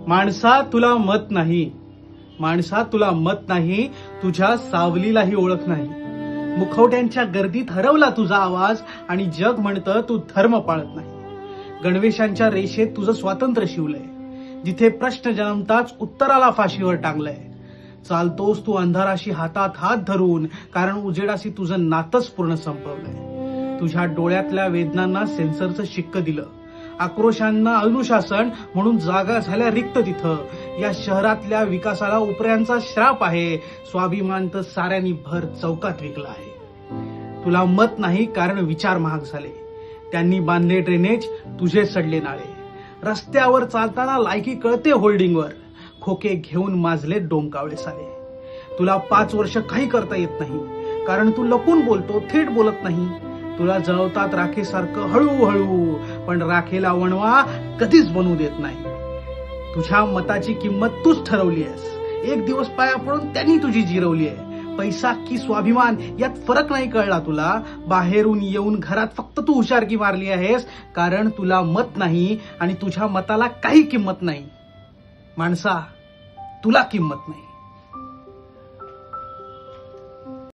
माणसा तुला मत नाही, माणसा तुला मत नाही, तुझ्या सावलीलाही ओळख नाही. मुखवट्यांच्या गर्दीत हरवला तुझा आवाज आणि जग म्हणतं तू धर्म पाळत नाही. गणवेशांच्या रेषेत तुझं स्वातंत्र्य शिवलंय, जिथे प्रश्न जन्मताच उत्तराला फाशीवर टांगलंय. चालतोस तू अंधाराशी हातात हात धरून, कारण उजेडाशी तुझं नातंच पूर्ण संपवलंय. तुझ्या डोळ्यातल्या वेदनांना सेन्सरचं शिक्क दिलं, आक्रोशांना अनुशासन म्हणून जागा झाल्या रिक्त तिथं. या शहरातल्या विकासाला उपऱ्यांचा श्राप आहे, स्वाभिमान तर साऱ्यांनी भर चौकात विकला आहे. तुला मत नाही कारण विचार महाग झाले, त्यांनी बांधले ड्रेनेज, तुझे सडले नाळे. रस्त्यावर चालताना लायकी कळते होल्डिंगवर, खोके घेऊन माजले डोंकावळे साले. तुला 5 वर्ष काही करता येत नाही, कारण तू लपून बोलतो, थेट बोलत नाही. तुला जळवतात राखेसारखं हळूहळू, पण राखेला वणवा कधीच बनवू देत नाही. तुझ्या मताची किंमत तूच ठरवली आहेस, एक दिवस पाया पडून त्यांनी तुझी जिरवली आहे. पैसा की स्वाभिमान यात फरक नाही कळला तुला. बाहेरून येऊन घरात फक्त तू हुशारकी मारली आहेस, कारण तुला मत नाही आणि तुझ्या मताला काही किंमत नाही. माणसा तुला किंमत नाही.